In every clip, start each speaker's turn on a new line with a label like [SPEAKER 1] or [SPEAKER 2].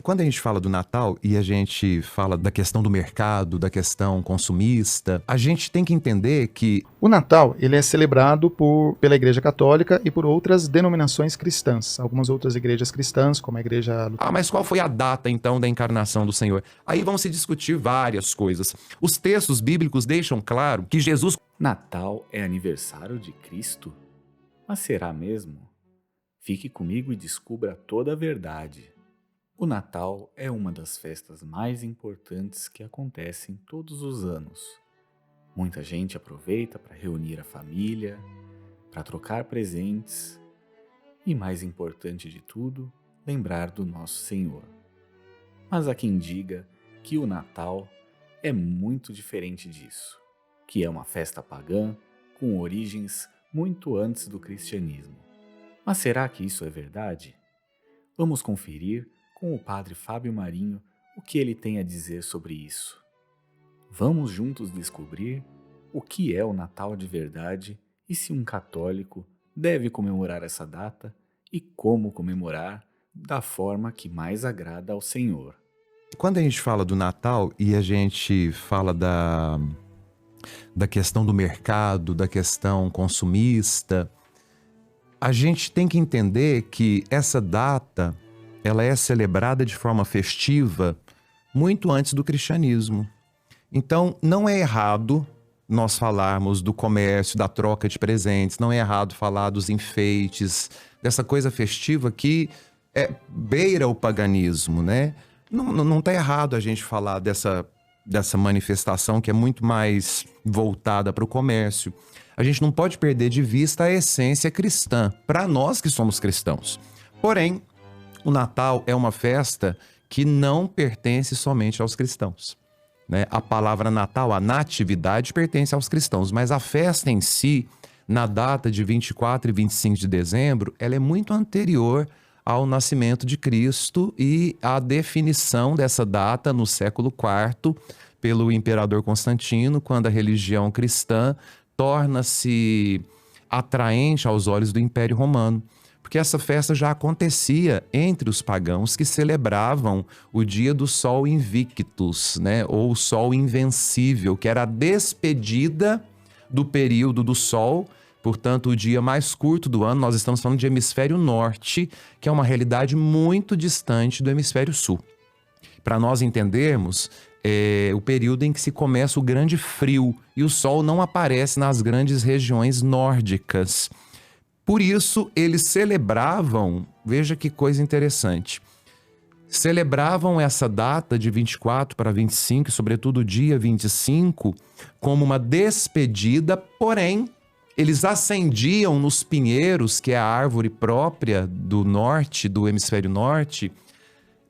[SPEAKER 1] Quando a gente fala do Natal e a gente fala da questão do mercado, da questão consumista, a gente tem que entender que
[SPEAKER 2] O Natal ele é celebrado pela Igreja Católica e por outras denominações cristãs. Algumas outras igrejas cristãs, como a Igreja...
[SPEAKER 1] mas qual foi a data então da encarnação do Senhor? Aí vão se discutir várias coisas. Os textos bíblicos deixam claro que Jesus...
[SPEAKER 3] Natal é aniversário de Cristo? Mas será mesmo? Fique comigo e descubra toda a verdade. O Natal é uma das festas mais importantes que acontecem todos os anos. Muita gente aproveita para reunir a família, para trocar presentes e, mais importante de tudo, lembrar do nosso Senhor. Mas há quem diga que o Natal é muito diferente disso, que é uma festa pagã com origens muito antes do cristianismo. Mas será que isso é verdade? Vamos conferir com o Padre Fábio Marinho o que ele tem a dizer sobre isso. Vamos juntos descobrir o que é o Natal de verdade e se um católico deve comemorar essa data e como comemorar da forma que mais agrada ao Senhor.
[SPEAKER 1] Quando a gente fala do Natal e a gente fala da questão do mercado, da questão consumista, a gente tem que entender que essa data ela é celebrada de forma festiva muito antes do cristianismo. Então, não é errado nós falarmos do comércio, da troca de presentes, não é errado falar dos enfeites, dessa coisa festiva que beira o paganismo, né? Não tá errado a gente falar dessa manifestação que é muito mais voltada para o comércio. A gente não pode perder de vista a essência cristã, para nós que somos cristãos. Porém, o Natal é uma festa que não pertence somente aos cristãos, né? A palavra Natal, a natividade, pertence aos cristãos, mas a festa em si, na data de 24 e 25 de dezembro, ela é muito anterior ao nascimento de Cristo e à definição dessa data no século IV pelo imperador Constantino, quando a religião cristã torna-se atraente aos olhos do Império Romano. Porque essa festa já acontecia entre os pagãos que celebravam o dia do Sol Invictus, né? Ou o Sol Invencível, que era a despedida do período do Sol, portanto, o dia mais curto do ano. Nós estamos falando de hemisfério norte, que é uma realidade muito distante do hemisfério sul. Para nós entendermos, é o período em que se começa o grande frio e o Sol não aparece nas grandes regiões nórdicas. Por isso, eles celebravam, veja que coisa interessante, celebravam essa data de 24 para 25, sobretudo o dia 25, como uma despedida, porém, eles acendiam nos pinheiros, que é a árvore própria do norte, do hemisfério norte,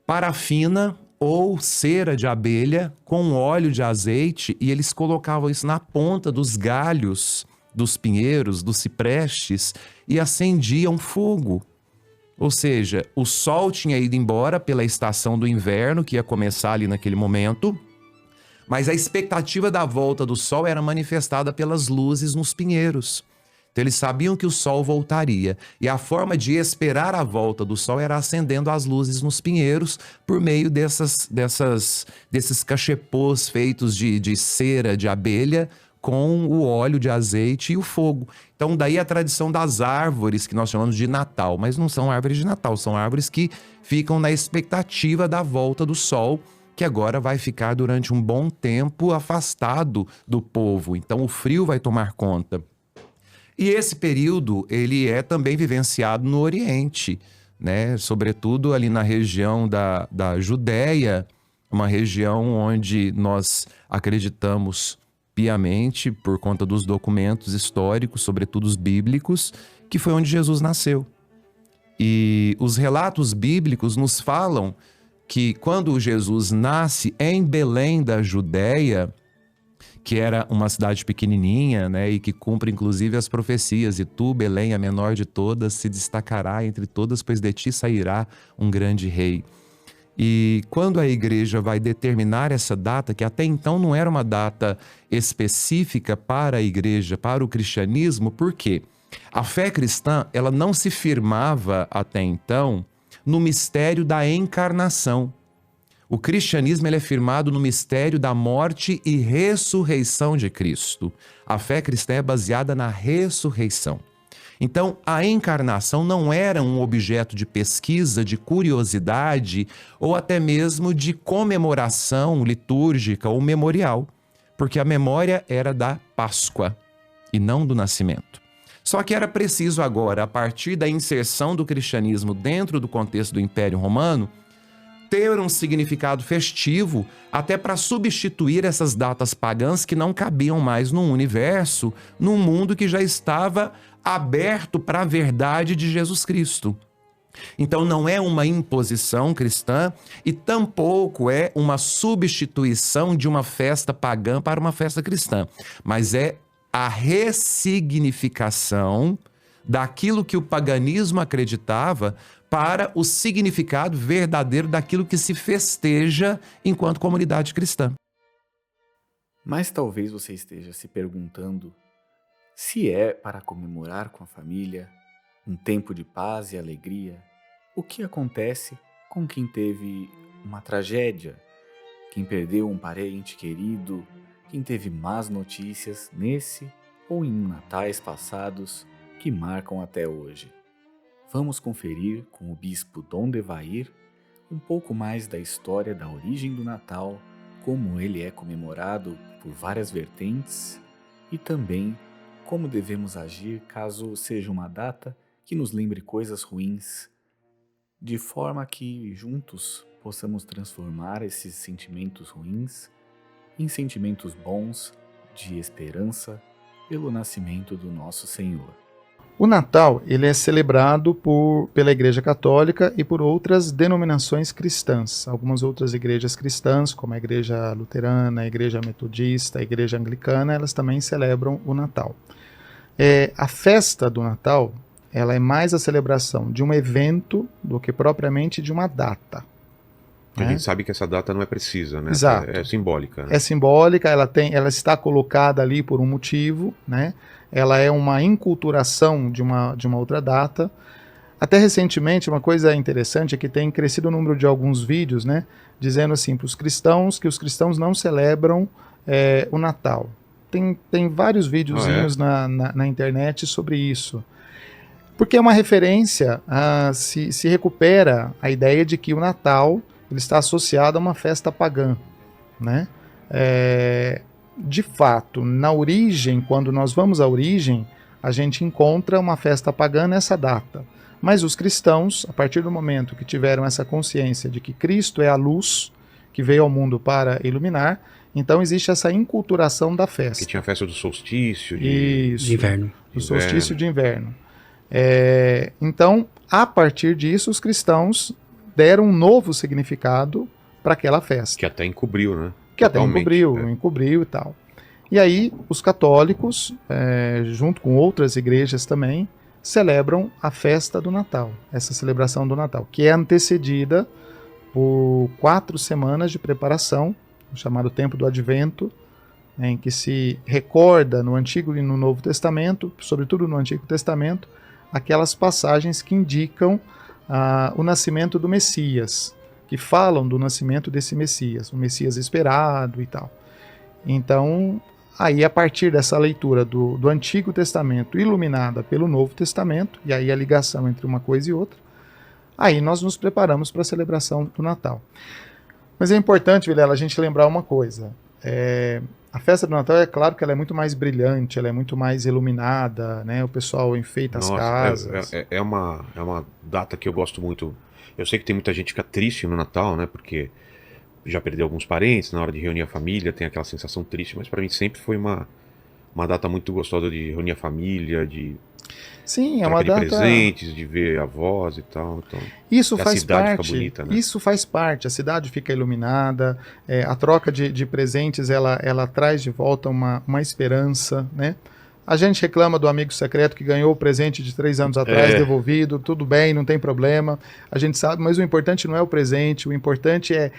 [SPEAKER 1] parafina ou cera de abelha com óleo de azeite, e eles colocavam isso na ponta dos galhos dos pinheiros, dos ciprestes, e acendiam fogo. Ou seja, o sol tinha ido embora pela estação do inverno, que ia começar ali naquele momento, mas a expectativa da volta do sol era manifestada pelas luzes nos pinheiros. Então eles sabiam que o sol voltaria, e a forma de esperar a volta do sol era acendendo as luzes nos pinheiros por meio desses cachepôs feitos de cera de abelha, com o óleo de azeite e o fogo. Então daí a tradição das árvores que nós chamamos de Natal, mas não são árvores de Natal, são árvores que ficam na expectativa da volta do sol, que agora vai ficar durante um bom tempo afastado do povo. Então o frio vai tomar conta. E esse período, ele é também vivenciado no Oriente, né? Sobretudo ali na região da Judéia, uma região onde nós acreditamos piamente, por conta dos documentos históricos, sobretudo os bíblicos, que foi onde Jesus nasceu. E os relatos bíblicos nos falam que quando Jesus nasce em Belém da Judéia, que era uma cidade pequenininha, né, e que cumpre inclusive as profecias, e tu, Belém, a menor de todas, se destacará entre todas, pois de ti sairá um grande rei. E quando a igreja vai determinar essa data, que até então não era uma data específica para a igreja, para o cristianismo, por quê? A fé cristã, ela não se firmava até então no mistério da encarnação. O cristianismo ele é firmado no mistério da morte e ressurreição de Cristo. A fé cristã é baseada na ressurreição. Então, a encarnação não era um objeto de pesquisa, de curiosidade ou até mesmo de comemoração litúrgica ou memorial, porque a memória era da Páscoa e não do nascimento. Só que era preciso agora, a partir da inserção do cristianismo dentro do contexto do Império Romano, ter um significado festivo até para substituir essas datas pagãs que não cabiam mais num universo, num mundo que já estava aberto para a verdade de Jesus Cristo. Então não é uma imposição cristã e tampouco é uma substituição de uma festa pagã para uma festa cristã, mas é a ressignificação daquilo que o paganismo acreditava para o significado verdadeiro daquilo que se festeja enquanto comunidade cristã.
[SPEAKER 3] Mas talvez você esteja se perguntando se é para comemorar com a família, um tempo de paz e alegria, o que acontece com quem teve uma tragédia, quem perdeu um parente querido, quem teve más notícias nesse ou em natais passados que marcam até hoje. Vamos conferir com o bispo Dom Devair um pouco mais da história da origem do Natal, como ele é comemorado por várias vertentes e também como devemos agir caso seja uma data que nos lembre coisas ruins, de forma que juntos possamos transformar esses sentimentos ruins em sentimentos bons de esperança pelo nascimento do nosso Senhor.
[SPEAKER 2] O Natal ele é celebrado pela Igreja Católica e por outras denominações cristãs. Algumas outras igrejas cristãs, como a Igreja Luterana, a Igreja Metodista, a Igreja Anglicana, elas também celebram o Natal. A festa do Natal ela é mais a celebração de um evento do que propriamente de uma data.
[SPEAKER 4] A gente sabe que essa data não é precisa, né?
[SPEAKER 2] Exato.
[SPEAKER 4] É simbólica. Né?
[SPEAKER 2] É simbólica, ela está colocada ali por um motivo, né? Ela é uma inculturação de uma outra data. Até recentemente, uma coisa interessante é que tem crescido o número de alguns vídeos, né? Dizendo assim para os cristãos que os cristãos não celebram o Natal. Tem vários videozinhos na internet sobre isso. Porque é uma referência, se recupera a ideia de que o Natal ele está associado a uma festa pagã, né? De fato, na origem, quando nós vamos à origem, a gente encontra uma festa pagã nessa data. Mas os cristãos, a partir do momento que tiveram essa consciência de que Cristo é a luz que veio ao mundo para iluminar, então existe essa inculturação da festa.
[SPEAKER 4] Que tinha a festa do solstício
[SPEAKER 2] de
[SPEAKER 5] inverno.
[SPEAKER 2] Do solstício de inverno. Então, a partir disso, os cristãos deram um novo significado para aquela festa.
[SPEAKER 4] Que até encobriu, né?
[SPEAKER 2] Que até encobriu e tal. E aí, os católicos, junto com outras igrejas também, celebram a festa do Natal, essa celebração do Natal, que é antecedida por 4 semanas de preparação, o chamado tempo do Advento, em que se recorda no Antigo e no Novo Testamento, sobretudo no Antigo Testamento, aquelas passagens que indicam o nascimento do Messias, que falam do nascimento desse Messias, o Messias esperado e tal. Então, aí a partir dessa leitura do Antigo Testamento iluminada pelo Novo Testamento, e aí a ligação entre uma coisa e outra, aí nós nos preparamos para a celebração do Natal. Mas é importante, Vilela, a gente lembrar uma coisa. A festa do Natal, é claro que ela é muito mais brilhante, ela é muito mais iluminada, né? O pessoal enfeita as casas.
[SPEAKER 4] É uma data que eu gosto muito. Eu sei que tem muita gente que fica triste no Natal, né? Porque já perdeu alguns parentes, na hora de reunir a família, tem aquela sensação triste, mas para mim sempre foi uma data muito gostosa de reunir a família, de
[SPEAKER 2] Sim, é uma
[SPEAKER 4] de
[SPEAKER 2] data...
[SPEAKER 4] presentes, de ver avós e tal. Então,
[SPEAKER 2] isso
[SPEAKER 4] a
[SPEAKER 2] faz
[SPEAKER 4] cidade
[SPEAKER 2] parte,
[SPEAKER 4] fica bonita, né?
[SPEAKER 2] Isso faz parte, a cidade fica iluminada, a troca de presentes, ela traz de volta uma esperança, né? A gente reclama do amigo secreto que ganhou o presente de 3 anos atrás, devolvido, tudo bem, não tem problema, a gente sabe, mas o importante não é o presente, o importante é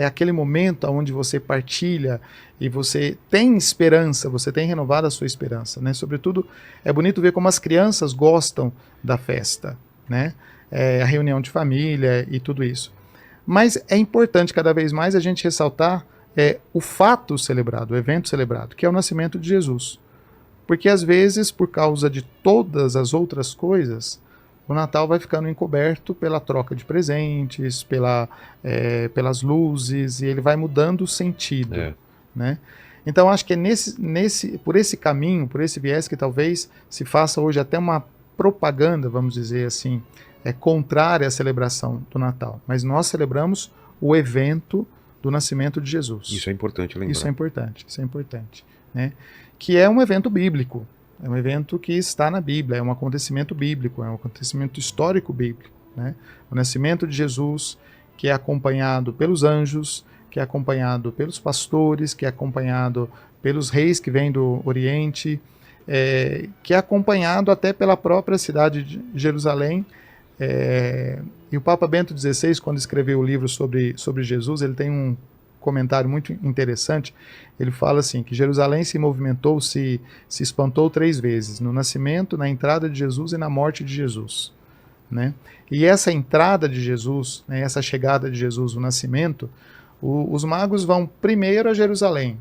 [SPEAKER 2] aquele momento onde você partilha e você tem esperança, você tem renovado a sua esperança, né? Sobretudo, é bonito ver como as crianças gostam da festa, né? A reunião de família e tudo isso. Mas é importante cada vez mais a gente ressaltar o fato celebrado, o evento celebrado, que é o nascimento de Jesus. Porque às vezes, por causa de todas as outras coisas, o Natal vai ficando encoberto pela troca de presentes, pelas luzes, e ele vai mudando o sentido. Né? Então acho que é por esse caminho, por esse viés, que talvez se faça hoje até uma propaganda, vamos dizer assim, contrária à celebração do Natal. Mas nós celebramos o evento do nascimento de Jesus.
[SPEAKER 4] Isso é importante lembrar.
[SPEAKER 2] Isso é importante. Né? Que é um evento bíblico. É um evento que está na Bíblia, é um acontecimento bíblico, é um acontecimento histórico bíblico. Né? O nascimento de Jesus, que é acompanhado pelos anjos, que é acompanhado pelos pastores, que é acompanhado pelos reis que vêm do Oriente, que é acompanhado até pela própria cidade de Jerusalém. E o Papa Bento XVI, quando escreveu o livro sobre Jesus, ele tem um comentário muito interessante. Ele fala assim, que Jerusalém se movimentou, se espantou 3 vezes, no nascimento, na entrada de Jesus e na morte de Jesus. Né? E essa entrada de Jesus, né, essa chegada de Jesus, o nascimento, os magos vão primeiro a Jerusalém.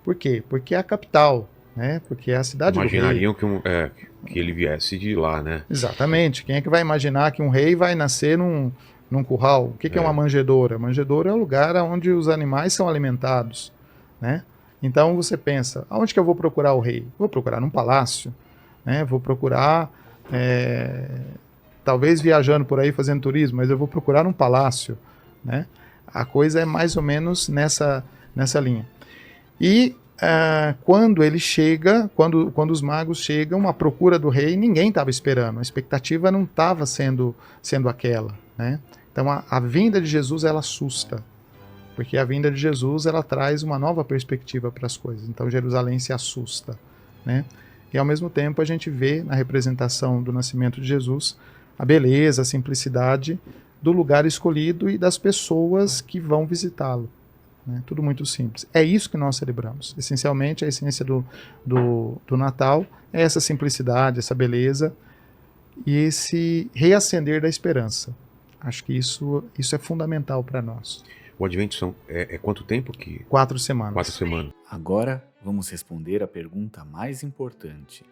[SPEAKER 2] Por quê? Porque é a capital, né? Porque é a cidade do rei.
[SPEAKER 4] Imaginariam que ele viesse de lá, né?
[SPEAKER 2] Exatamente. Quem é que vai imaginar que um rei vai nascer num curral? O que é uma manjedoura? Manjedoura é o lugar onde os animais são alimentados, né? Então você pensa, aonde que eu vou procurar o rei? Vou procurar num palácio, né? Vou procurar, talvez viajando por aí fazendo turismo, mas eu vou procurar num palácio, né? A coisa é mais ou menos nessa linha. E quando ele chega, quando os magos chegam à procura do rei, ninguém estava esperando, a expectativa não estava sendo aquela, né? Então a vinda de Jesus, ela assusta, porque a vinda de Jesus, ela traz uma nova perspectiva para as coisas. Então Jerusalém se assusta, né? E ao mesmo tempo a gente vê na representação do nascimento de Jesus a beleza, a simplicidade do lugar escolhido e das pessoas que vão visitá-lo. Né? Tudo muito simples. É isso que nós celebramos. Essencialmente, a essência do Natal é essa simplicidade, essa beleza e esse reacender da esperança. Acho que isso é fundamental para nós.
[SPEAKER 4] O Advento é quanto tempo?
[SPEAKER 2] 4 semanas.
[SPEAKER 4] 4 semanas.
[SPEAKER 3] Agora vamos responder a pergunta mais importante.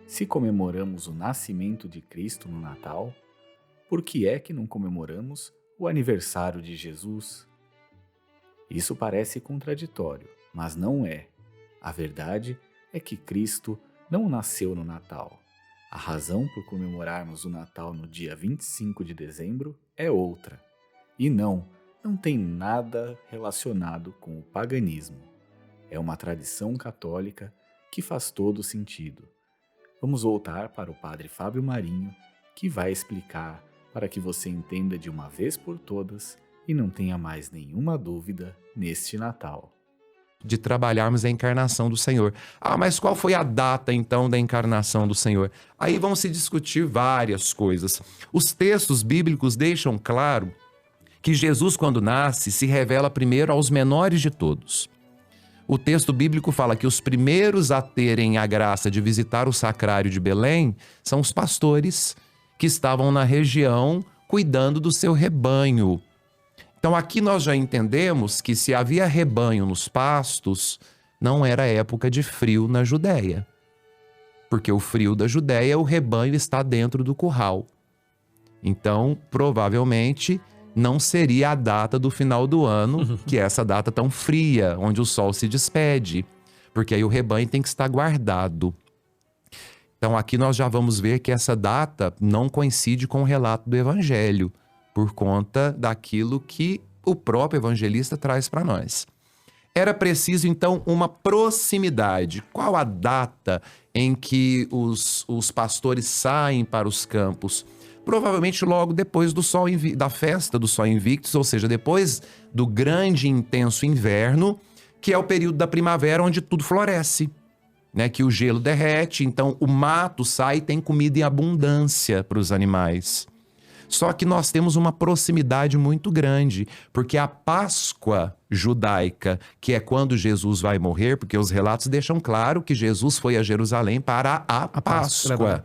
[SPEAKER 3] Se comemoramos o nascimento de Cristo no Natal, por que é que não comemoramos o aniversário de Jesus? Isso parece contraditório, mas não é. A verdade é que Cristo não nasceu no Natal. A razão por comemorarmos o Natal no dia 25 de dezembro é outra. E não tem nada relacionado com o paganismo. É uma tradição católica que faz todo sentido. Vamos voltar para o Padre Fábio Marinho, que vai explicar para que você entenda de uma vez por todas e não tenha mais nenhuma dúvida neste Natal.
[SPEAKER 1] De trabalharmos a encarnação do Senhor. Mas qual foi a data, então, da encarnação do Senhor? Aí vão se discutir várias coisas. Os textos bíblicos deixam claro que Jesus, quando nasce, se revela primeiro aos menores de todos. O texto bíblico fala que os primeiros a terem a graça de visitar o sacrário de Belém são os pastores que estavam na região cuidando do seu rebanho. Então aqui nós já entendemos que se havia rebanho nos pastos, não era época de frio na Judéia. Porque o frio da Judéia, o rebanho está dentro do curral. Então, provavelmente, não seria a data do final do ano, que é essa data tão fria, onde o sol se despede. Porque aí o rebanho tem que estar guardado. Então aqui nós já vamos ver que essa data não coincide com o relato do Evangelho, por conta daquilo que o próprio evangelista traz para nós. Era preciso, então, uma proximidade. Qual a data em que os pastores saem para os campos? Provavelmente logo depois da festa do Sol Invictus, ou seja, depois do grande e intenso inverno, que é o período da primavera onde tudo floresce. Né, que o gelo derrete, então o mato sai e tem comida em abundância para os animais. Só que nós temos uma proximidade muito grande, porque a Páscoa judaica, que é quando Jesus vai morrer, porque os relatos deixam claro que Jesus foi a Jerusalém para a Páscoa.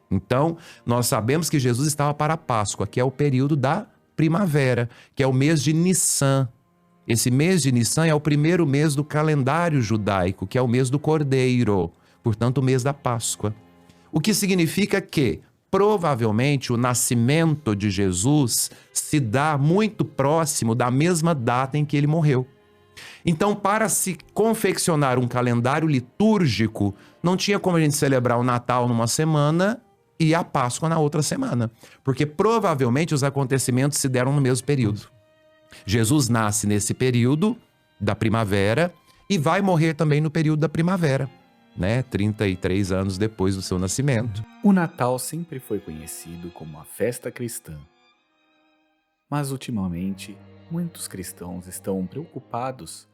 [SPEAKER 1] Então, nós sabemos que Jesus estava para a Páscoa, que é o período da primavera, que é o mês de Nissan. Esse mês de Nissan é o primeiro mês do calendário judaico, que é o mês do Cordeiro, portanto, o mês da Páscoa. O que significa que, provavelmente, o nascimento de Jesus se dá muito próximo da mesma data em que ele morreu. Então, para se confeccionar um calendário litúrgico, não tinha como a gente celebrar o Natal numa semana e a Páscoa na outra semana, porque provavelmente os acontecimentos se deram no mesmo período. Jesus nasce nesse período da primavera e vai morrer também no período da primavera, né? 33 anos depois do seu nascimento.
[SPEAKER 3] O Natal sempre foi conhecido como a festa cristã. Mas ultimamente, muitos cristãos estão preocupados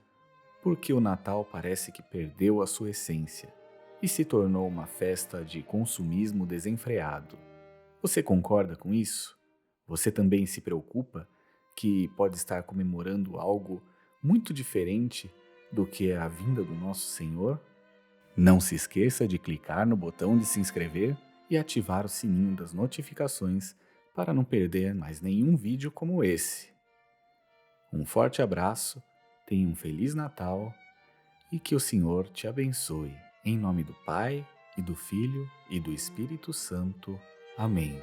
[SPEAKER 3] porque o Natal parece que perdeu a sua essência e se tornou uma festa de consumismo desenfreado. Você concorda com isso? Você também se preocupa que pode estar comemorando algo muito diferente do que é a vinda do nosso Senhor? Não se esqueça de clicar no botão de se inscrever e ativar o sininho das notificações para não perder mais nenhum vídeo como esse. Um forte abraço, tenha um Feliz Natal e que o Senhor te abençoe. Em nome do Pai, e do Filho, e do Espírito Santo. Amém.